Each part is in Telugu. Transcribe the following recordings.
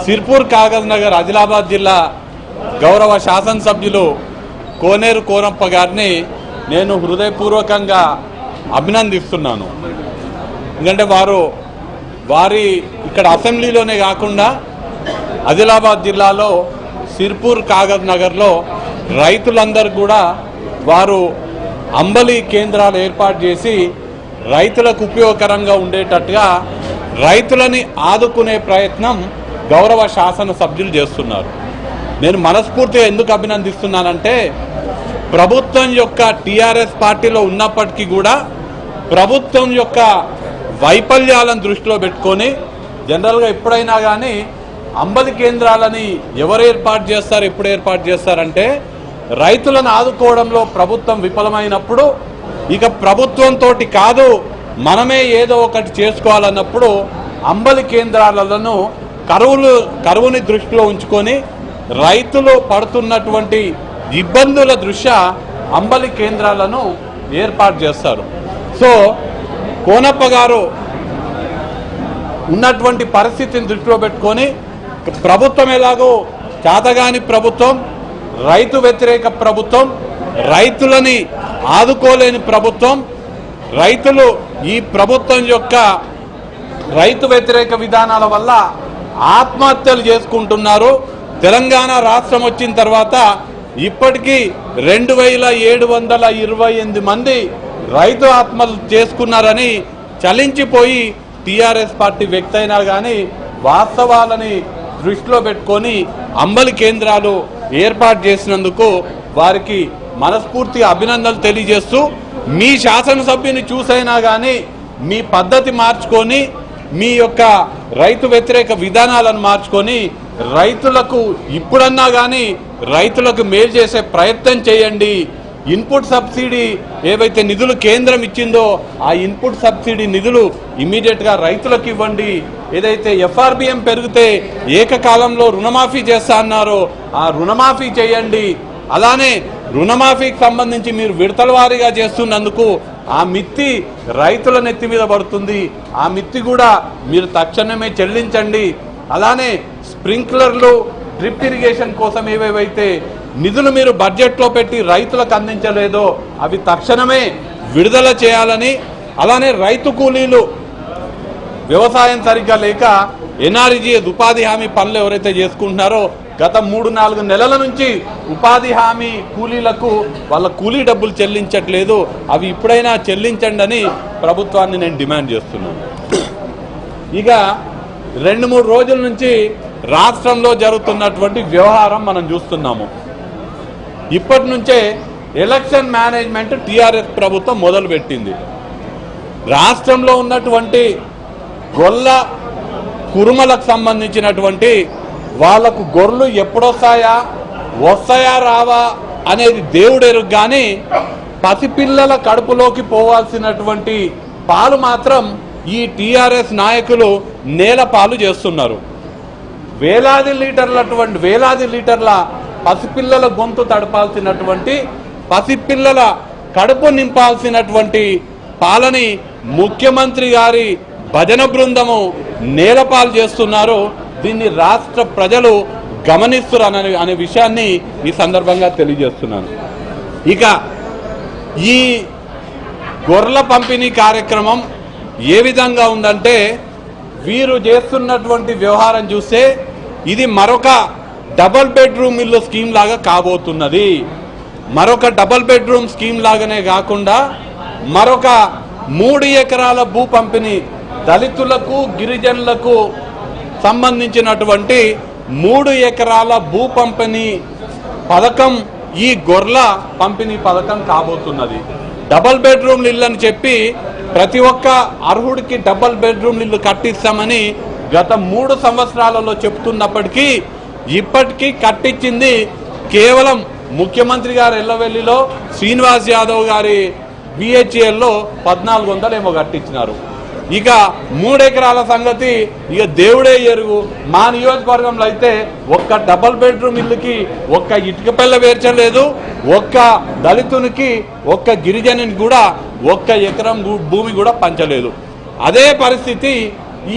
సిర్పూర్ కాగజ్ నగర్ ఆదిలాబాద్ జిల్లా గౌరవ శాసనసభ్యులు కోనేరు కోనప్ప గారిని నేను హృదయపూర్వకంగా అభినందిస్తున్నాను. ఎందుకంటే వారి ఇక్కడ అసెంబ్లీలోనే కాకుండా ఆదిలాబాద్ జిల్లాలో సిర్పూర్ కాగజ్ నగర్లో రైతులందరూ కూడా వారు అంబలి కేంద్రాలు ఏర్పాటు చేసి రైతులకు ఉపయోగకరంగా ఉండేటట్టుగా రైతులని ఆదుకునే ప్రయత్నం గౌరవ శాసనసభ్యులు చేస్తున్నారు. నేను మనస్ఫూర్తిగా ఎందుకు అభినందిస్తున్నానంటే ప్రభుత్వం యొక్క టీఆర్ఎస్ పార్టీలో ఉన్నప్పటికీ కూడా ప్రభుత్వం యొక్క వైఫల్యాలను దృష్టిలో పెట్టుకొని జనరల్గా ఎప్పుడైనా కానీ అంబలి కేంద్రాలని ఎవరు ఏర్పాటు చేస్తారు, ఎప్పుడు ఏర్పాటు చేస్తారంటే రైతులను ఆదుకోవడంలో ప్రభుత్వం విఫలమైనప్పుడు, ఇక ప్రభుత్వంతో కాదు మనమే ఏదో ఒకటి చేసుకోవాలన్నప్పుడు అంబలి కేంద్రాలను కరువుని దృష్టిలో ఉంచుకొని రైతులు పడుతున్నటువంటి ఇబ్బందుల దృష్ట్యా అంబలి కేంద్రాలను ఏర్పాటు చేస్తారు. సో కోనప్ప గారు ఉన్నటువంటి పరిస్థితిని దృష్టిలో పెట్టుకొని ప్రభుత్వం ఎలాగో చేతగాని ప్రభుత్వం, రైతు వ్యతిరేక ప్రభుత్వం, రైతులని ఆదుకోలేని ప్రభుత్వం, రైతులు ఈ ప్రభుత్వం యొక్క రైతు వ్యతిరేక విధానాల వల్ల ఆత్మహత్యలు చేసుకుంటున్నారు. తెలంగాణ రాష్ట్రం వచ్చిన తర్వాత ఇప్పటికీ 2728 మంది రైతు ఆత్మహత్యలు చేసుకున్నారని చలించిపోయి టీఆర్ఎస్ పార్టీ వ్యక్తి అయినా కానీ వాస్తవాలని దృష్టిలో పెట్టుకొని అంబలి కేంద్రాలు ఏర్పాటు చేసినందుకు వారికి మనస్ఫూర్తిగా అభినందనలు తెలియజేస్తూ, మీ శాసనసభ్యుని చూసైనా కానీ మీ పద్ధతి మార్చుకొని మీ యొక్క రైతు వ్యతిరేక విధానాలను మార్చుకొని రైతులకు ఇప్పుడన్నా కానీ రైతులకు మేలు చేసే ప్రయత్నం చేయండి. ఇన్పుట్ సబ్సిడీ ఏవైతే నిధులు కేంద్రం ఇచ్చిందో ఆ ఇన్పుట్ సబ్సిడీ నిధులు ఇమ్మీడియట్గా రైతులకు ఇవ్వండి. ఏదైతే ఎఫ్ఆర్బిఎం పెరిగితే ఏకకాలంలో రుణమాఫీ చేస్తా అన్నారో ఆ రుణమాఫీ చేయండి. అలానే రుణమాఫీకి సంబంధించి మీరు విడతల వారీగా చేస్తున్నందుకు ఆ మిత్తి రైతుల నెత్తి మీద పడుతుంది. ఆ మిత్తి కూడా మీరు తక్షణమే చెల్లించండి. అలానే స్ప్రింక్లర్లు, డ్రిప్ ఇరిగేషన్ కోసం ఏవేవైతే నిధులు మీరు బడ్జెట్లో పెట్టి రైతులకు అందించలేదో అవి తక్షణమే విడుదల చేయాలని, అలానే రైతు కూలీలు వ్యవసాయం సరిగ్గా లేక ఎన్ఆర్జీఎస్ ఉపాధి హామీ పనులు ఎవరైతే చేసుకుంటున్నారో గత 3-4 నెలల నుంచి ఉపాధి హామీ కూలీలకు వాళ్ళ కూలీ డబ్బులు చెల్లించట్లేదు, అవి ఇప్పుడైనా చెల్లించండి అని ప్రభుత్వాన్ని నేను డిమాండ్ చేస్తున్నాను. ఇక 2-3 రోజుల నుంచి రాష్ట్రంలో జరుగుతున్నటువంటి వ్యవహారం మనం చూస్తున్నాము. ఇప్పటి నుంచే ఎలక్షన్ మేనేజ్మెంట్ టీఆర్ఎస్ ప్రభుత్వం మొదలుపెట్టింది. రాష్ట్రంలో ఉన్నటువంటి గొల్ల కురుమలకు సంబంధించినటువంటి వాళ్లకు గొర్రెలు ఎప్పుడొస్తాయా, వస్తాయా రావా అనేది దేవుడెరుగు, కానీ పసిపిల్లల కడుపులోకి పోవాల్సినటువంటి పాలు మాత్రం ఈ టీఆర్ఎస్ నాయకులు నేల పాలు చేస్తున్నారు. వేలాది లీటర్ల పసిపిల్లల గొంతు తడపాల్సినటువంటి, పసిపిల్లల కడుపు నింపాల్సినటువంటి పాలని ముఖ్యమంత్రి గారి భజన బృందము నేలపాలు చేస్తున్నారు. దీన్ని రాష్ట్ర ప్రజలు గమనిస్తున్నారు అనే విషయాన్ని ఈ సందర్భంగా తెలియజేస్తున్నాను. ఇక ఈ గొర్రెల పంపిణీ కార్యక్రమం ఏ విధంగా ఉందంటే వీరు చేస్తున్నటువంటి వ్యవహారం చూస్తే ఇది మరొక డబుల్ బెడ్రూమ్ ఇల్లు స్కీమ్ లాగా కాబోతున్నది. మరొక డబుల్ బెడ్రూమ్ స్కీమ్ లాగానే కాకుండా మరొక 3 ఎకరాల భూ పంపిణీ, దళితులకు గిరిజనులకు సంబంధించినటువంటి 3 ఎకరాల భూ పంపిణీ పథకం ఈ గొర్రెల పంపిణీ పథకం కాబోతున్నది. డబుల్ బెడ్రూమ్ ఇల్లు అని చెప్పి ప్రతి ఒక్క అర్హుడికి డబుల్ బెడ్రూమ్ ఇల్లు కట్టిస్తామని గత 3 సంవత్సరాలలో చెప్తున్నప్పటికీ ఇప్పటికీ కట్టించింది కేవలం ముఖ్యమంత్రి గారు ఎల్లవెల్లిలో శ్రీనివాస్ యాదవ్ గారి BHELలో 1400 ఏమో కట్టించినారు. ఇక 3 ఎకరాల సంగతి ఇక దేవుడే ఎరుగు. మా నియోజకవర్గంలో అయితే ఒక్క డబుల్ బెడ్రూమ్ ఇల్లుకి ఒక్క ఇటుక పిల్ల వేర్చలేదు, ఒక్క దళితునికి ఒక్క గిరిజనునికి కూడా ఒక్క ఎకరం భూమి కూడా పంచలేదు. అదే పరిస్థితి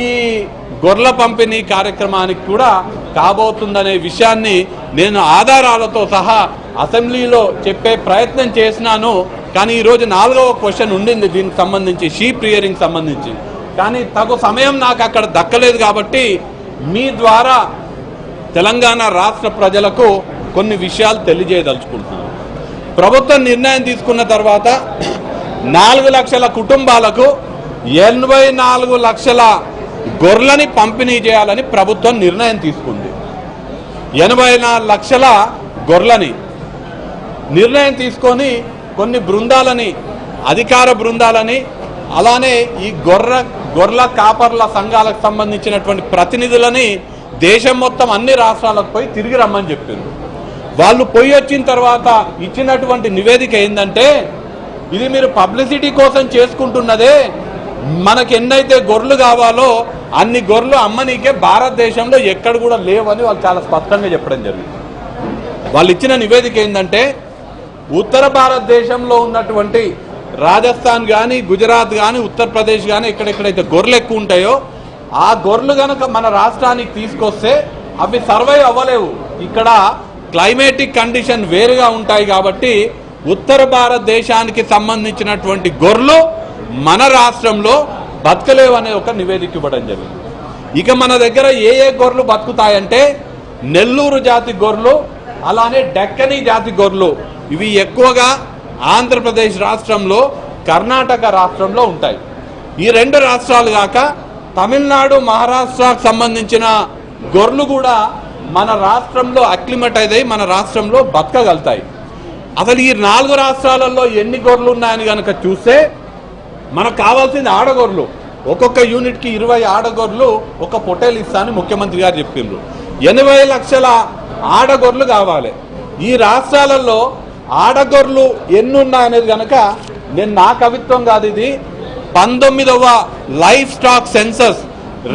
ఈ గొర్రెల పంపిణీ కార్యక్రమానికి కూడా కాబోతుందనే విషయాన్ని నేను ఆధారాలతో సహా అసెంబ్లీలో చెప్పే ప్రయత్నం చేసినాను. కానీ ఈరోజు 4వ క్వశ్చన్ ఉండింది దీనికి సంబంధించి, షీప్ రియరింగ్ సంబంధించి. కానీ తగు సమయం నాకు అక్కడ దక్కలేదు కాబట్టి మీ ద్వారా తెలంగాణ రాష్ట్ర ప్రజలకు కొన్ని విషయాలు తెలియజేయదలుచుకుంటున్నాను. ప్రభుత్వం నిర్ణయం తీసుకున్న తర్వాత 4 లక్షల కుటుంబాలకు 84 లక్షల గొర్రెలని పంపిణీ చేయాలని ప్రభుత్వం నిర్ణయం తీసుకుంది. 84 లక్షల గొర్రెలని నిర్ణయం తీసుకొని కొన్ని బృందాలని, అధికార బృందాలని, అలానే ఈ గొర్రెల కాపర్ల సంఘాలకు సంబంధించినటువంటి ప్రతినిధులని దేశం మొత్తం అన్ని రాష్ట్రాలకు పోయి తిరిగి రమ్మని చెప్పింది. వాళ్ళు పోయి వచ్చిన తర్వాత ఇచ్చినటువంటి నివేదిక ఏంటంటే, ఇది మీరు పబ్లిసిటీ కోసం చేసుకుంటున్నదే, మనకు ఎన్నైతే గొర్రెలు కావాలో అన్ని గొర్రెలు అమ్మనీకే భారతదేశంలో ఎక్కడ కూడా లేవని వాళ్ళు చాలా స్పష్టంగా చెప్పడం జరిగింది. వాళ్ళు ఇచ్చిన నివేదిక ఏంటంటే, ఉత్తర భారతదేశంలో ఉన్నటువంటి రాజస్థాన్ కానీ, గుజరాత్ కానీ, ఉత్తరప్రదేశ్ కానీ ఎక్కడెక్కడైతే గొర్రెలు ఎక్కువ ఉంటాయో ఆ గొర్రెలు కనుక మన రాష్ట్రానికి తీసుకొస్తే అవి సర్వైవ్ అవ్వలేవు. ఇక్కడ క్లైమేటిక్ కండిషన్ వేరుగా ఉంటాయి కాబట్టి ఉత్తర భారతదేశానికి సంబంధించినటువంటి గొర్రెలు మన రాష్ట్రంలో బతకలేవు అనే ఒక నివేదిక ఇవ్వడం జరిగింది. ఇక మన దగ్గర ఏ గొర్రెలు బతుకుతాయంటే నెల్లూరు జాతి గొర్రెలు, అలానే డెక్కనీ జాతి గొర్రెలు. ఇవి ఎక్కువగా ఆంధ్రప్రదేశ్ రాష్ట్రంలో, కర్ణాటక రాష్ట్రంలో ఉంటాయి. ఈ 2 రాష్ట్రాలు కాక తమిళనాడు, మహారాష్ట్రకు సంబంధించిన గొర్రెలు కూడా మన రాష్ట్రంలో అక్లిమటైజ్ అయ్యి మన రాష్ట్రంలో బతకగలుగుతాయి. అసలు ఈ 4 రాష్ట్రాలలో ఎన్ని గొర్రెలు ఉన్నాయని కనుక చూస్తే మనకు కావాల్సింది ఆడగొర్రెలు. ఒక్కొక్క యూనిట్కి 20 ఆడగొర్రెలు ఒక పొట్టేలు ఇస్తా అని ముఖ్యమంత్రి గారు చెప్పిండ్రు. 80 లక్షల ఆడగొర్రెలు కావాలి. ఈ రాష్ట్రాలలో ఆడగొర్రెలు ఎన్ని ఉన్నాయనేది కనుక నా కవిత్వం కాదు, ఇది 19వ లైఫ్ స్టాక్ సెన్సస్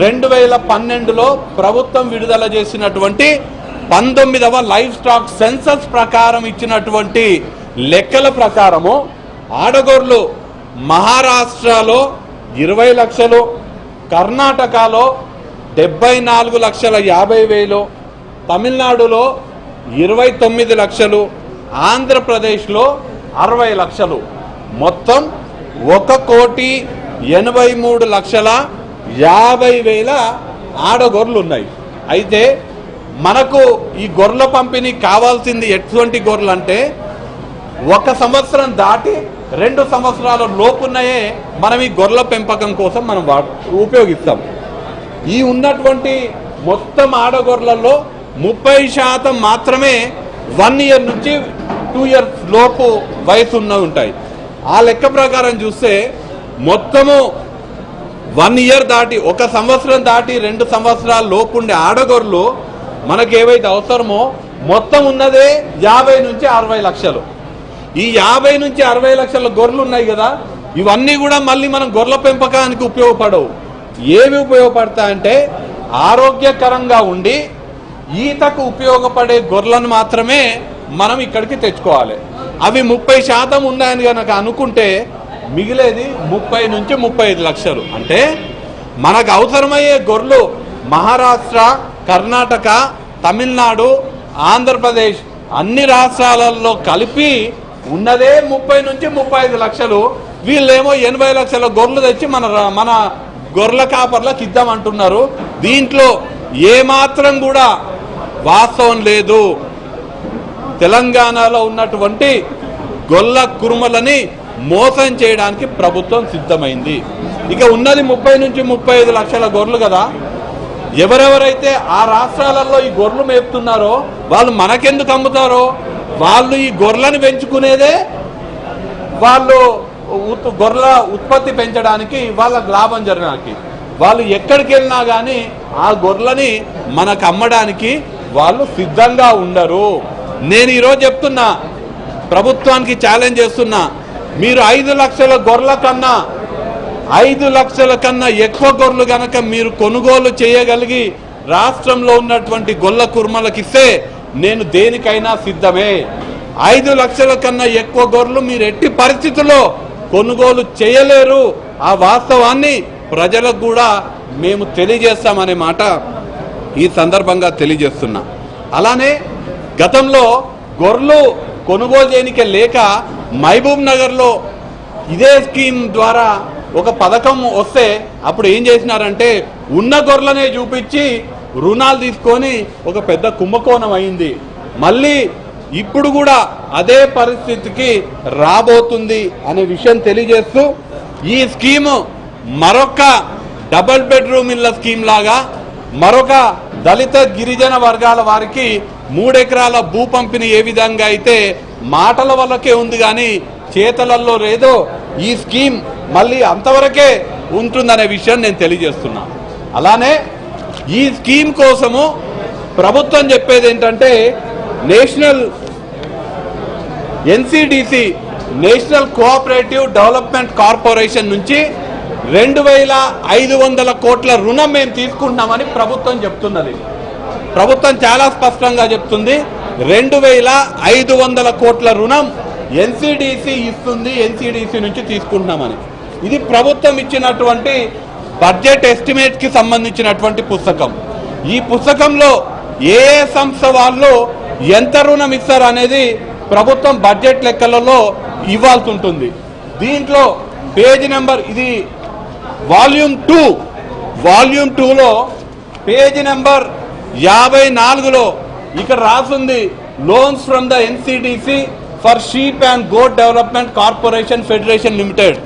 2012లో ప్రభుత్వం విడుదల చేసినటువంటి 19వ లైఫ్ స్టాక్ సెన్సస్ ప్రకారం ఇచ్చినటువంటి లెక్కల ప్రకారము ఆడగొర్రెలు మహారాష్ట్రలో 20 లక్షలు, కర్ణాటకలో 74,50,000, తమిళనాడులో 29 లక్షలు, ఆంధ్రప్రదేశ్లో 60 లక్షలు, మొత్తం 1,83,50,000 ఆడగొర్రెలు ఉన్నాయి. అయితే మనకు ఈ గొర్రెల పంపిణీ కావాల్సింది ఎటువంటి గొర్రెలు అంటే 1 సంవత్సరం దాటి 2 సంవత్సరాల లోపున్నాయే మనం ఈ గొర్రెల పెంపకం కోసం మనం ఉపయోగిస్తాం. ఈ ఉన్నటువంటి మొత్తం ఆడగొర్రెలలో 30% మాత్రమే 1 ఇయర్ నుంచి 2 ఇయర్స్ లోపు వయసు ఉంటాయి. ఆ లెక్క ప్రకారం చూస్తే మొత్తము 1 ఇయర్ దాటి 1 సంవత్సరం దాటి 2 సంవత్సరాల లోపు ఉండే ఆడగొర్రెలు మనకు ఏవైతే అవసరమో మొత్తం ఉన్నదే 50 నుంచి 60 లక్షలు. ఈ 50 నుంచి 60 లక్షల గొర్రెలు ఉన్నాయి కదా, ఇవన్నీ కూడా మళ్ళీ మనం గొర్రెల పెంపకానికి ఉపయోగపడవు. ఏవి ఉపయోగపడతాయంటే ఆరోగ్యకరంగా ఉండి ఈతకు ఉపయోగపడే గొర్రెలను మాత్రమే మనం ఇక్కడికి తెచ్చుకోవాలి. అవి 30% ఉన్నాయని కనుక అనుకుంటే మిగిలేది 30 నుంచి 35 లక్షలు. అంటే మనకు అవసరమయ్యే గొర్రెలు మహారాష్ట్ర, కర్ణాటక, తమిళనాడు, ఆంధ్రప్రదేశ్ అన్ని రాష్ట్రాలలో కలిపి ఉన్నదే 30 నుంచి 35 లక్షలు. వీళ్ళేమో 80 లక్షల గొర్రెలు తెచ్చి మన గొర్రెల కాపర్లకు ఇద్దామంటున్నారు. దీంట్లో ఏమాత్రం కూడా వాస్తవం లేదు. తెలంగాణలో ఉన్నటువంటి గొల్ల కురుమలని మోసం చేయడానికి ప్రభుత్వం సిద్ధమైంది. ఇక ఉన్నది 30 నుంచి 35 లక్షల గొర్రెలు కదా, ఎవరెవరైతే ఆ రాష్ట్రాలలో ఈ గొర్రెలు మేపుతున్నారో వాళ్ళు మనకెందుకు అమ్ముతారో, వాళ్ళు ఈ గొర్రెలను పెంచుకునేదే వాళ్ళు గొర్రెల ఉత్పత్తి పెంచడానికి, వాళ్ళకి లాభం జరగడానికి. వాళ్ళు ఎక్కడికి వెళ్ళినా కానీ ఆ గొర్రెలని మనకు అమ్మడానికి వాళ్ళు సిద్ధంగా ఉండరు. నేను ఈరోజు చెప్తున్నా, ప్రభుత్వానికి ఛాలెంజ్ చేస్తున్నా, మీరు 5 లక్షల గొర్రెల కన్నా 5 లక్షల కన్నా ఎక్కువ గొర్రెలు కనుక మీరు కొనుగోలు చేయగలిగి రాష్ట్రంలో ఉన్నటువంటి గొల్ల కుర్మలకు ఇస్తే నేను దేనికైనా సిద్ధమే. 5 లక్షల కన్నా ఎక్కువ గొర్రెలు మీరు ఎట్టి పరిస్థితుల్లో కొనుగోలు చేయలేరు. ఆ వాస్తవాన్ని ప్రజలకు కూడా మేము తెలియజేస్తామనే మాట ఈ సందర్భంగా తెలియజేస్తున్నా. అలానే గతంలో గొర్రెలు కొనుగోలు చేయనికే లేక మహబూబ్ నగర్లో ఇదే స్కీమ్ ద్వారా ఒక పథకం వస్తే అప్పుడు ఏం చేసినారంటే ఉన్న గొర్రెలనే చూపించి రుణాలు తీసుకొని ఒక పెద్ద కుంభకోణం అయింది. మళ్ళీ ఇప్పుడు కూడా అదే పరిస్థితికి రాబోతుంది అనే విషయం తెలియజేస్తూ ఈ స్కీము మరొక డబుల్ బెడ్రూమ్ ఇళ్ల స్కీమ్ లాగా మరొక దళిత గిరిజన వర్గాల వారికి 3 ఎకరాల భూ పంపిణీ ఏ విధంగా అయితే మాటల వల్లకే ఉంది కానీ చేతలలో లేదో ఈ స్కీమ్ మళ్ళీ అంతవరకే ఉంటుందనే విషయం నేను తెలియజేస్తున్నా. అలానే ఈ స్కీమ్ కోసము ప్రభుత్వం చెప్పేది ఏంటంటే national NCDC national cooperative development corporation నుంచి 2500 కోట్ల రుణం మేము తీసుకుంటున్నామని ప్రభుత్వం చెప్తున్నది. ప్రభుత్వం చాలా స్పష్టంగా చెప్తుంది 2500 కోట్ల రుణం ఎన్సిడిసి ఇస్తుంది, ఎన్సిడిసి నుంచి తీసుకుంటున్నామని. ఇది ప్రభుత్వం ఇచ్చినటువంటి బడ్జెట్ ఎస్టిమేట్కి సంబంధించినటువంటి పుస్తకం. ఈ పుస్తకంలో ఏ సంస్థ వాళ్ళు ఎంత రుణం ఇస్తారు అనేది ప్రభుత్వం బడ్జెట్ లెక్కలలో ఇవ్వాల్సి ఉంటుంది. దీంట్లో పేజ్ నెంబర్ ఇది వాల్యూమ్ 2లో పేజ్ నెంబర్ 54లో ఇక్కడ రాసింది loans from the NCDC for sheep and goat development corporation federation limited.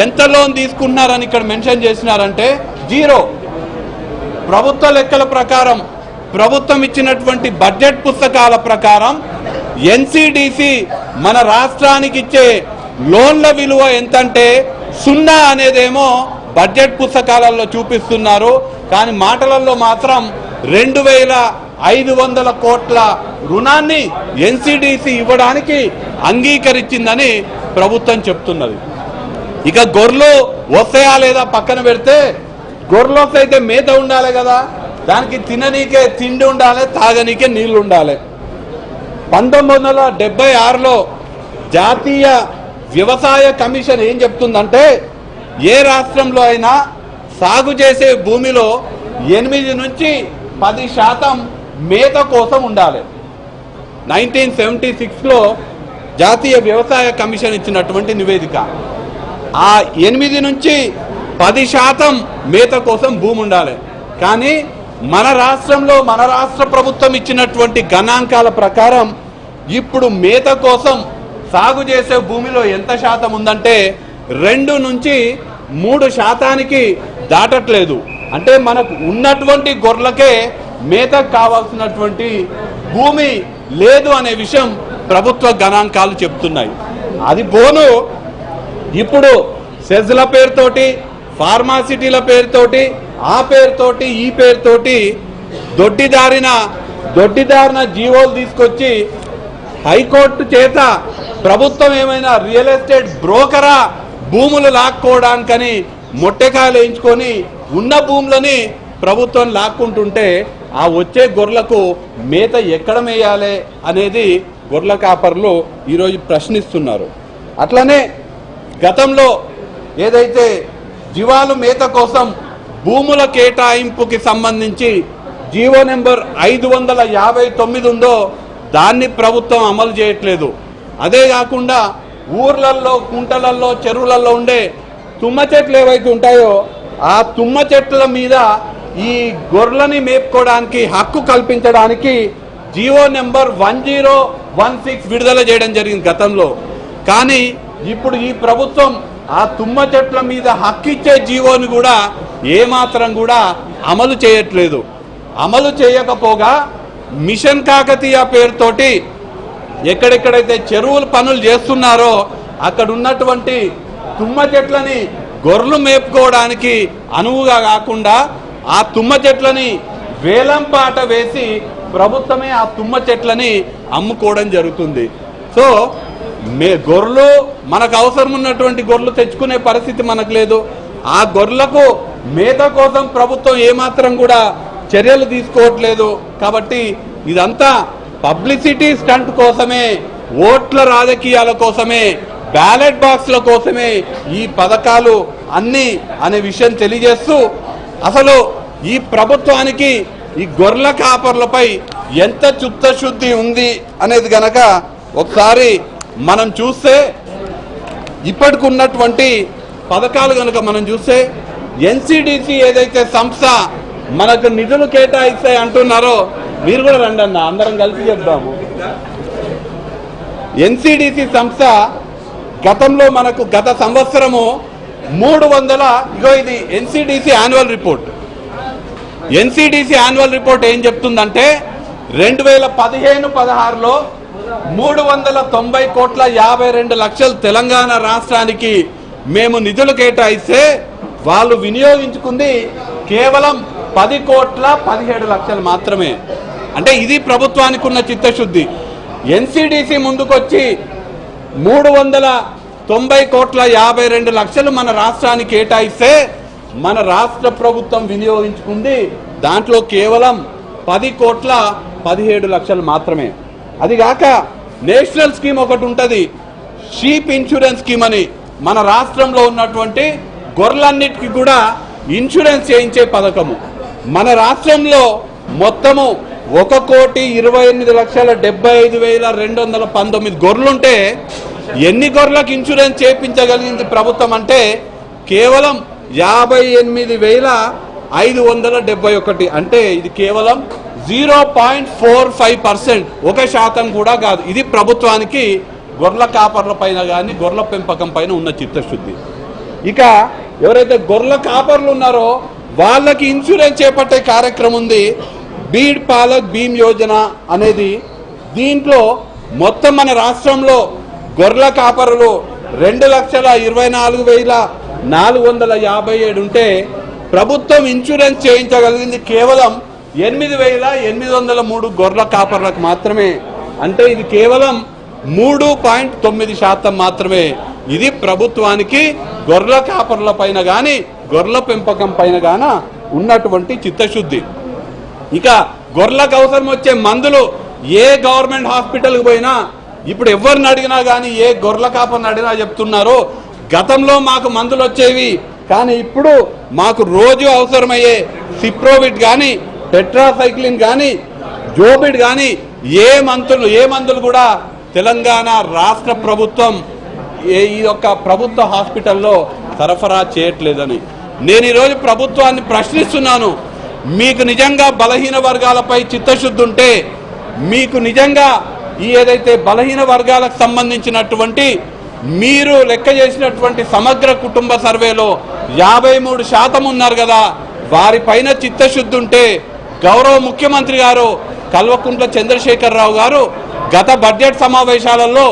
ఎంత లోన్ తీసుకుంటున్నారని ఇక్కడ మెన్షన్ చేసినారంటే 0. ప్రభుత్వ లెక్కల ప్రకారం ప్రభుత్వం ఇచ్చినటువంటి బడ్జెట్ పుస్తకాల ప్రకారం ఎన్సిడిసి మన రాష్ట్రానికి ఇచ్చే లోన్ల విలువ ఎంతంటే 0 అనేదేమో బడ్జెట్ పుస్తకాలలో చూపిస్తున్నారు. కానీ మాటలలో మాత్రం 2500 కోట్ల రుణాన్ని ఎన్సిడిసి ఇవ్వడానికి అంగీకరించిందని ప్రభుత్వం చెప్తున్నది. ఇక గొర్రెలు వస్తాయా లేదా పక్కన పెడితే, గొర్రెలు వస్తే మేత ఉండాలి కదా, దానికి తిననీకే తిండి ఉండాలి, తాగనీకే నీళ్లు ఉండాలి. 1976లో జాతీయ వ్యవసాయ కమిషన్ ఏం చెప్తుందంటే ఏ రాష్ట్రంలో అయినా సాగు చేసే భూమిలో 8 నుంచి 10% మేత కోసం ఉండాలి. 1976లో జాతీయ వ్యవసాయ కమిషన్ ఇచ్చినటువంటి నివేదిక. ఆ 8 నుంచి 10% మేత కోసం భూమి ఉండాలి. కానీ మన రాష్ట్రంలో మన రాష్ట్ర ప్రభుత్వం ఇచ్చినటువంటి గణాంకాల ప్రకారం ఇప్పుడు మేత కోసం సాగు చేసే భూమిలో ఎంత శాతం ఉందంటే 2 నుంచి 3% దాటట్లేదు. అంటే మనకు ఉన్నటువంటి గొర్రెలకే మేత కావాల్సినటువంటి భూమి లేదు అనే విషయం ప్రభుత్వ గణాంకాలు చెప్తున్నాయి. అది పోను ఇప్పుడు సెజ్ల పేరుతోటి, ఫార్మాసిటీల పేరుతోటి, ఆ పేరుతోటి, ఈ పేరుతోటి దొడ్డిదారిన జీవోలు తీసుకొచ్చి హైకోర్టు చేత ప్రభుత్వం ఏమైనా రియల్ ఎస్టేట్ బ్రోకరా భూములు లాక్కోవడానికని మొట్టెకాయలు వేయించుకొని ఉన్న భూములని ప్రభుత్వం లాక్కుంటుంటే ఆ వచ్చే గొర్రెలకు మేత ఎక్కడ మేయాలి అనేది గొర్రెల కాపర్లు ఈరోజు ప్రశ్నిస్తున్నారు. అట్లనే గతంలో ఏదైతే జీవాలు మేత కోసం భూముల కేటాయింపుకి సంబంధించి జీవో నెంబర్ 559 ఉందో దాన్ని ప్రభుత్వం అమలు చేయట్లేదు. అదే కాకుండా ఊర్లల్లో, కుంటలల్లో, చెరువులలో ఉండే తుమ్మ చెట్లు ఏవైతే ఉంటాయో ఆ తుమ్మ చెట్ల మీద ఈ గొర్రెలని మేపుకోవడానికి హక్కు కల్పించడానికి జీవో నెంబర్ 1016 విడుదల చేయడం జరిగింది గతంలో. కానీ ఇప్పుడు ఈ ప్రభుత్వం ఆ తుమ్మ చెట్ల మీద హక్కు ఇచ్చే జీవోని కూడా ఏమాత్రం కూడా అమలు చేయట్లేదు. అమలు చేయకపోగా మిషన్ కాకతీయ పేరుతోటి ఎక్కడెక్కడైతే చెరువుల పనులు చేస్తున్నారో అక్కడ ఉన్నటువంటి తుమ్మ చెట్లని గొర్రెలు మేపుకోవడానికి అనువుగా కాకుండా ఆ తుమ్మ చెట్లని వేలం పాట వేసి ప్రభుత్వమే ఆ తుమ్మ చెట్లని అమ్ముకోవడం జరుగుతుంది. సో గొర్రెలు మనకు అవసరం ఉన్నటువంటి గొర్రెలు తెచ్చుకునే పరిస్థితి మనకు లేదు. ఆ గొర్రెలకు మేత కోసం ప్రభుత్వం ఏమాత్రం కూడా చర్యలు తీసుకోవట్లేదు. కాబట్టి ఇదంతా పబ్లిసిటీ స్టంట్ కోసమే, ఓట్ల రాజకీయాల కోసమే బ్యాలెట్ బాక్స్ల కోసమే ఈ పథకాలు అన్నీ అనే విషయం తెలియజేస్తూ అసలు ఈ ప్రభుత్వానికి ఈ గొర్రెల కాపర్లపై ఎంత చిత్తశుద్ధి ఉంది అనేది గనక ఒకసారి మనం చూస్తే ఇప్పటికి ఉన్నటువంటి పథకాలు కనుక మనం చూస్తే ఎన్సిడిసి ఏదైతే సంస్థ మనకు నిధులు కేటాయిస్తాయి అంటున్నారో మీరు కూడా రండి అన్న అందరం కలిసి చెప్దాము. ఎన్సిడిసి సంస్థ గతంలో మనకు గత సంవత్సరము 300 ఇది NCDC annual report. NCDC annual report ఏం చెప్తుందంటే 2015-16లో 390,52,00,000 తెలంగాణ రాష్ట్రానికి మేము నిధులు కేటాయిస్తే వాళ్ళు వినియోగించుకుంది కేవలం 10,17,00,000 మాత్రమే. అంటే ఇది ప్రభుత్వానికి ఉన్న చిత్తశుద్ధి. ఎన్సిడిసి ముందుకొచ్చి 390,52,00,000 మన రాష్ట్రానికి కేటాయిస్తే మన రాష్ట్ర ప్రభుత్వం వినియోగించుకుంది దాంట్లో కేవలం 10,17,00,000 మాత్రమే. అదిగాక నేషనల్ స్కీమ్ ఒకటి ఉంటుంది, షీప్ ఇన్సూరెన్స్ స్కీమ్ అని. మన రాష్ట్రంలో ఉన్నటువంటి గొర్రెలన్నిటికీ కూడా ఇన్సూరెన్స్ చేయించే పథకము. మన రాష్ట్రంలో మొత్తము 1,28,75,219 గొర్రెలుంటే ఎన్ని గొర్రెలకు ఇన్సూరెన్స్ చేయించగలిగింది ప్రభుత్వం అంటే కేవలం 58,571. అంటే ఇది కేవలం 0.45%, 1% కూడా కాదు. ఇది ప్రభుత్వానికి గొర్రెల కాపర్ల పైన కానీ గొర్రెల పెంపకం పైన ఉన్న చిత్తశుద్ధి. ఇక ఎవరైతే గొర్రెల కాపర్లు ఉన్నారో వాళ్ళకి ఇన్సూరెన్స్ చేపట్టే కార్యక్రమం ఉంది, బీడ్ పాలక్ భీమ్ యోజన అనేది. దీంట్లో మొత్తం మన రాష్ట్రంలో గొర్రెల కాపరులు 2,24,457 ఉంటే ప్రభుత్వం ఇన్సూరెన్స్ చేయించగలిగింది కేవలం 8,803 గొర్రెల కాపర్లకు మాత్రమే. అంటే ఇది కేవలం 3.9% మాత్రమే. ఇది ప్రభుత్వానికి గొర్రెల కాపర్ల పైన కానీ గొర్రెల పెంపకం పైన గాన ఉన్నటువంటి చిత్తశుద్ధి. ఇక గొర్రెలకు అవసరం వచ్చే మందులు ఏ గవర్నమెంట్ హాస్పిటల్కి పోయినా ఇప్పుడు ఎవరిని అడిగినా కానీ ఏ గొర్రెల కాపర్ని అడిగినా చెప్తున్నారు గతంలో మాకు మందులు వచ్చేవి కానీ ఇప్పుడు మాకు రోజు అవసరమయ్యే సిప్రోవిట్ కానీ టెట్రాసైక్లిన్ కానీ జోబిడ్ కానీ ఏ మందులు కూడా తెలంగాణ రాష్ట్ర ప్రభుత్వం ఈ యొక్క ప్రభుత్వ హాస్పిటల్లో సరఫరా చేయట్లేదని. నేను ఈరోజు ప్రభుత్వాన్ని ప్రశ్నిస్తున్నాను. మీకు నిజంగా బలహీన వర్గాలపై చిత్తశుద్ధి ఉంటే, మీకు నిజంగా ఈ ఏదైతే బలహీన వర్గాలకు సంబంధించినటువంటి మీరు లెక్క చేసినటువంటి సమగ్ర కుటుంబ సర్వేలో 53% ఉన్నారు కదా, వారిపైన చిత్తశుద్ధి ఉంటే గౌరవ ముఖ్యమంత్రి గారు కల్వకుంట్ల చంద్రశేఖరరావు గారు గత బడ్జెట్ సమావేశాలలో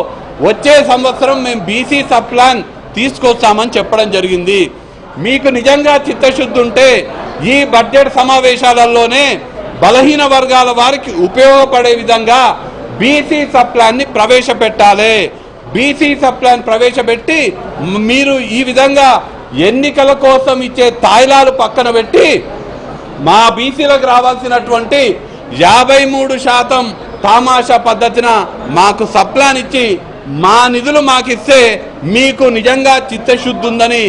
వచ్చే సంవత్సరం మేము బీసీ సబ్ ప్లాన్ తీసుకొస్తామని చెప్పడం జరిగింది. మీకు నిజంగా చిత్తశుద్ధి ఉంటే ఈ బడ్జెట్ సమావేశాలలోనే బలహీన వర్గాల వారికి ఉపయోగపడే విధంగా బీసీ సబ్ ప్లాన్ని ప్రవేశపెట్టాలి. బీసీ సబ్ ప్లాన్ ప్రవేశపెట్టి మీరు ఈ విధంగా ఎన్నికల కోసం ఇచ్చే తాయిలాలు పక్కన పెట్టి మా బీసీలకు రావాల్సినటువంటి 53% తామాషా పద్ధతిన మాకు సబ్ ప్లాన్ ఇచ్చి మా నిధులు మాకిస్తే మీకు నిజంగా చిత్తశుద్ధి ఉందని